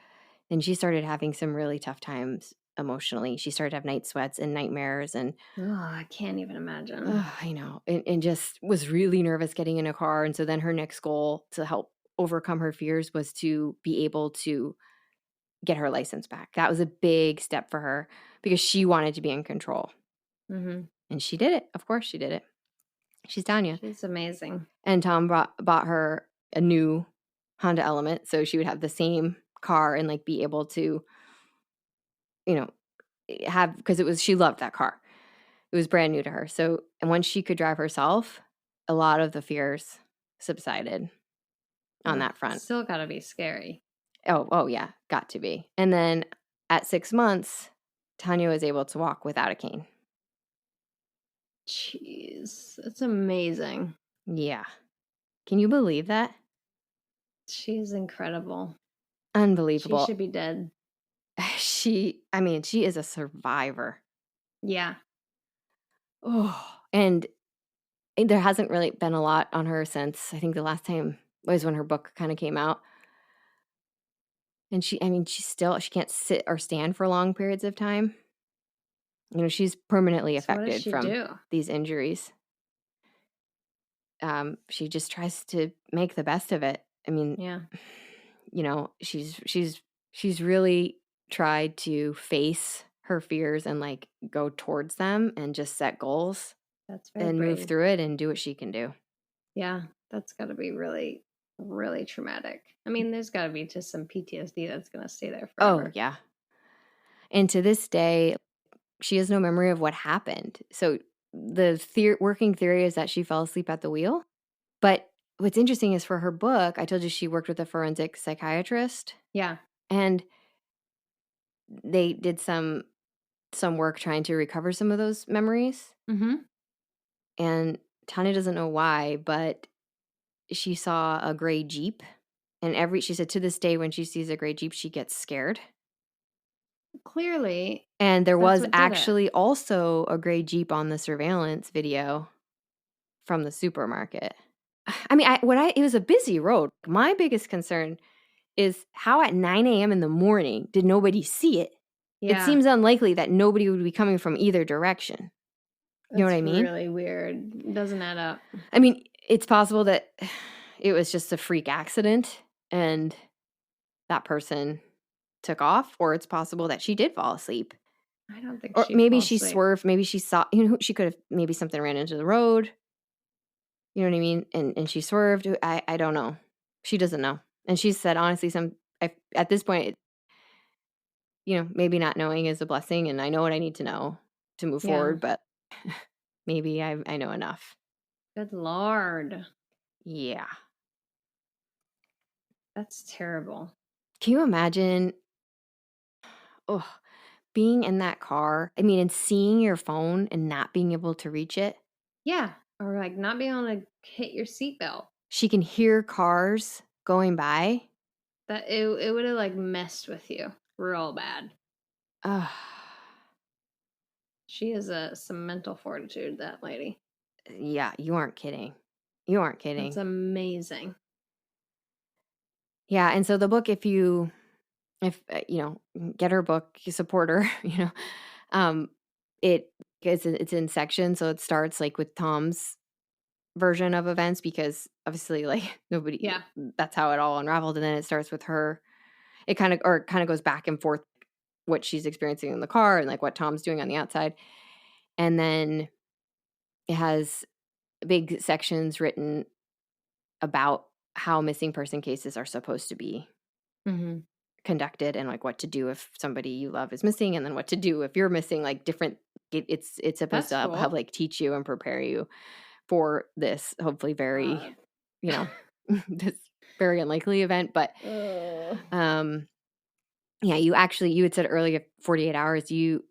and she started having some really tough times emotionally. She started to have night sweats and nightmares, and I can't even imagine. I know, and just was really nervous getting in a car. And so then her next goal to help overcome her fears was to be able to get her license back. That was a big step for her because she wanted to be in control. And she did it. Of course she did it. She's Tanya. She's amazing. And Tom bought her a new Honda Element so she would have the same car and like be able to, have, because she loved that car. It was brand new to her. So, and once she could drive herself, a lot of the fears subsided on that front. Still got to be scary. Oh yeah, got to be. And then at 6 months, Tanya was able to walk without a cane. Jeez, that's amazing. Yeah. Can you believe that? She's incredible. She Unbelievable. should be dead. She is a survivor. Yeah. Oh, and there hasn't really been a lot on her since, I think the last time was when her book kind of came out. And she can't sit or stand for long periods of time. You know, she's permanently So what does affected she from do? these injuries. She just tries to make the best of it. I mean, Yeah. you know, she's really tried to face her fears and like go towards them and just set goals That's very and move brave. through it and do what she can do. Yeah, that's got to be really, really traumatic. I mean, there's got to be just some PTSD that's going to stay there forever. Oh, yeah. And to this day, she has no memory of what happened. So the working theory is that she fell asleep at the wheel. But what's interesting is for her book, I told you she worked with a forensic psychiatrist. Yeah. And they did some work trying to recover some of those memories. Mm-hmm. And Tanya doesn't know why, but she saw a gray Jeep. And she said to this day, when she sees a gray Jeep, she gets scared. Clearly. And there was what did it. actually also a gray Jeep on the surveillance video from the supermarket. I mean, it was a busy road. My biggest concern is how at 9 a.m. in the morning did nobody see it? Yeah. It seems unlikely that nobody would be coming from either direction. You know what I mean? Really weird. It doesn't add up. I mean, it's possible that it was just a freak accident and that person took off, or it's possible that she did fall asleep. I don't think Or she maybe fell she asleep. swerved. Maybe she saw, you know, she could have, maybe something ran into the road. You know what I mean? And she swerved. I don't know. She doesn't know. And she said, honestly, at this point, you know, maybe not knowing is a blessing, and I know what I need to know to move forward, but maybe I know enough. Good Lord. Yeah. That's terrible. Can you imagine being in that car? I mean, and seeing your phone and not being able to reach it? Yeah. Or like not being able to hit your seatbelt. She can hear cars going by. That it would have like messed with you real bad. She has some mental fortitude, that lady. Yeah, you aren't kidding. You aren't kidding. That's amazing. Yeah, and so the book, if you know, get her book, you support her, you know, it's in sections, so it starts like with Tom's version of events, because obviously like nobody, that's how it all unraveled, and then it starts with her. It kind of goes back and forth what she's experiencing in the car and like what Tom's doing on the outside, and then it has big sections written about how missing person cases are supposed to be conducted, and like what to do if somebody you love is missing, and then what to do if you're missing, like different. It's supposed to help like teach you and prepare you for this hopefully very, you know, this very unlikely event. But yeah, you had said earlier 48 hours. A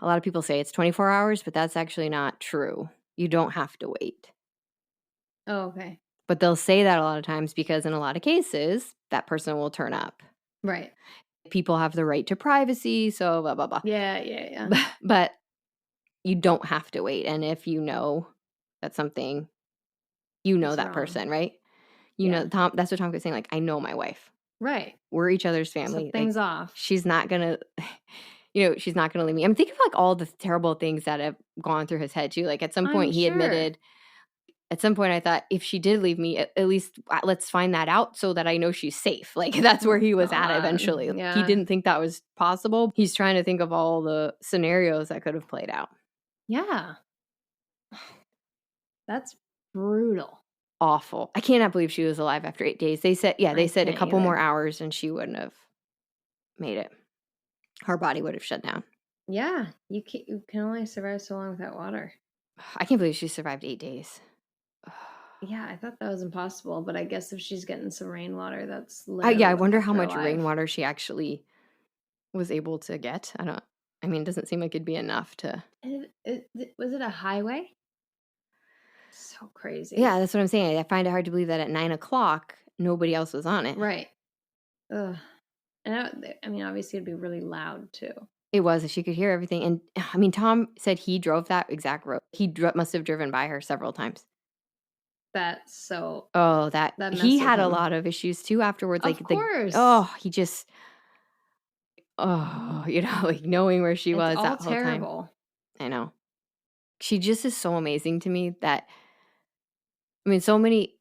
lot of people say it's 24 hours, but that's actually not true. You don't have to wait. Oh, okay. But they'll say that a lot of times because in a lot of cases, that person will turn up. Right. People have the right to privacy, so blah, blah, blah. Yeah. But you don't have to wait. And if you know that something, you know that person, right? You know, Tom, that's what Tom was saying. Like, I know my wife. Right. We're each other's family. Set things off. She's not going to, you know, she's not going to leave me. I'm thinking of like all the terrible things that have gone through his head too. Like at some point he admitted, at some point I thought, if she did leave me, at least let's find that out so that I know she's safe. Like that's where he was at eventually. Yeah. He didn't think that was possible. He's trying to think of all the scenarios that could have played out. Yeah. That's brutal. Awful. I cannot believe she was alive after 8 days. They said, they said a couple more hours and she wouldn't have made it. Her body would have shut down. Yeah. You can only survive so long without water. I can't believe she survived 8 days. Yeah, I thought that was impossible, but I guess if she's getting some rainwater, that's I wonder how much rainwater she actually was able to get. It doesn't seem like it'd be enough to. Was it a highway? So crazy. Yeah, that's what I'm saying. I find it hard to believe that at 9 o'clock, nobody else was on it. Right. Ugh. And I mean, obviously it'd be really loud too. It was. She could hear everything. And I mean, Tom said he drove that exact road. He must have driven by her several times. That's so. Oh, that he messed had with a him. lot of issues too afterwards. Of course. He just, like knowing where she was all that whole terrible. time. I know. She just is so amazing to me that, I mean, so many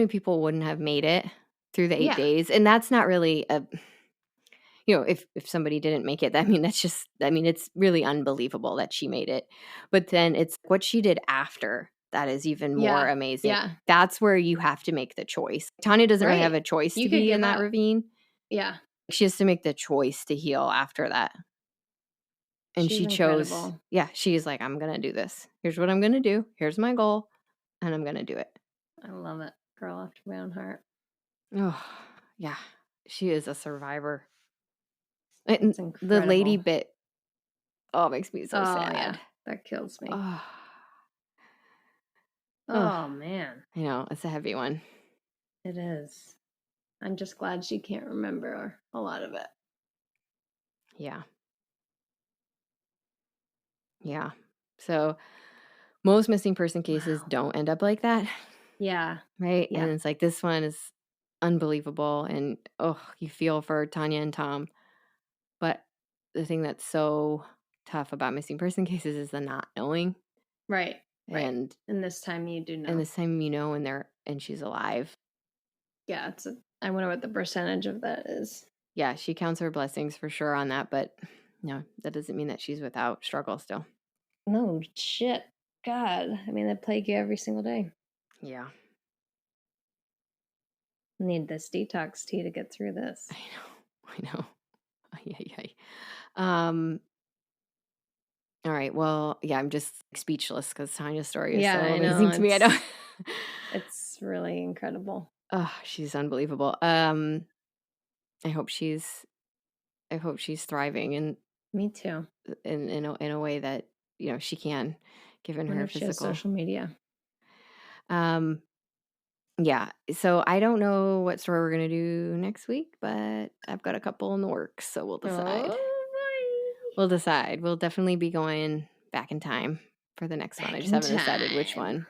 people wouldn't have made it through the 8 days. And that's not really if somebody didn't make it, I mean, it's really unbelievable that she made it. But then it's what she did after that is even more amazing. Yeah. That's where you have to make the choice. Tanya doesn't really have a choice to be in that ravine. Yeah. She has to make the choice to heal after that. And she chose, incredible. she's like, I'm going to do this. Here's what I'm going to do. Here's my goal. And I'm going to do it. I love it. Girl after my own heart. Oh, yeah. She is a survivor. It's the lady bit, makes me so sad. Yeah. That kills me. Oh, man. I know. It's a heavy one. It is. I'm just glad she can't remember a lot of it. Yeah. Yeah. So most missing person cases don't end up like that. Yeah. Right? Yeah. And it's like this one is unbelievable. And you feel for Tanya and Tom. But the thing that's so tough about missing person cases is the not knowing. Right. And this time you do know. And this time you know and she's alive. Yeah, I wonder what the percentage of that is. Yeah, she counts her blessings for sure on that, but no, that doesn't mean that she's without struggle still. No shit. God. I mean, they plague you every single day. Yeah. Need this detox tea to get through this. I know. All right. Well, yeah, I'm just speechless because Tanya's story is so amazing to me. I know. It's really incredible. Oh, she's unbelievable. I hope she's thriving, and me too. In a way that she can, given her physical. She has social media. Yeah. So I don't know what story we're gonna do next week, but I've got a couple in the works, so we'll decide. We'll decide. We'll definitely be going back in time for the next one. I just haven't decided which one.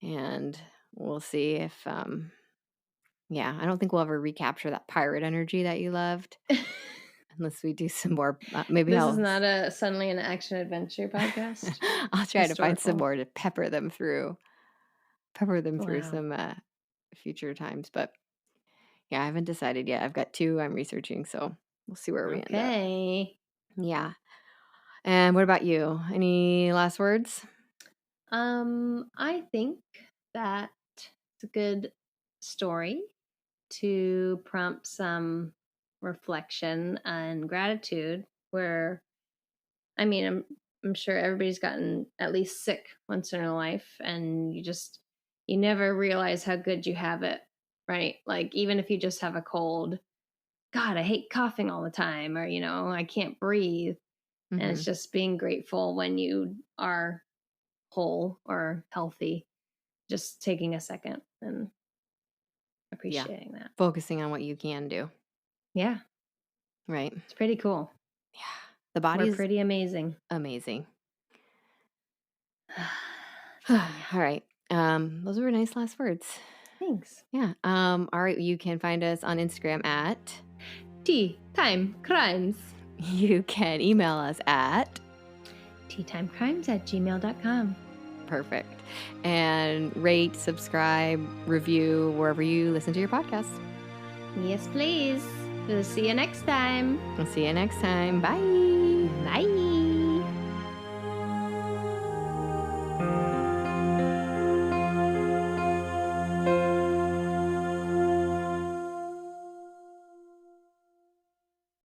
And we'll see if I don't think we'll ever recapture that pirate energy that you loved. Unless we do some more, maybe this is not a suddenly an action adventure podcast. I'll try to find some more to pepper them through some future times. But yeah, I haven't decided yet. I've got 2 I'm researching, so we'll see where we end up. Okay. Yeah. And what about you? Any last words? I think that it's a good story to prompt some reflection and gratitude where, I mean, I'm sure everybody's gotten at least sick once in their life, and you never realize how good you have it, right? Like, even if you just have a cold, God, I hate coughing all the time, or, I can't breathe. Mm-hmm. And it's just being grateful when you are whole or healthy, just taking a second and appreciating that. Focusing on what you can do. Yeah. Right. It's pretty cool. Yeah. The body's pretty amazing. Amazing. All right. Those were nice last words. Thanks. Yeah. All right. You can find us on Instagram at Tea Time Crimes. You can email us at teatimecrimes@gmail.com. Perfect. And rate, subscribe, review wherever you listen to your podcasts. Yes, please. We'll see you next time. We'll see you next time. Bye. Bye.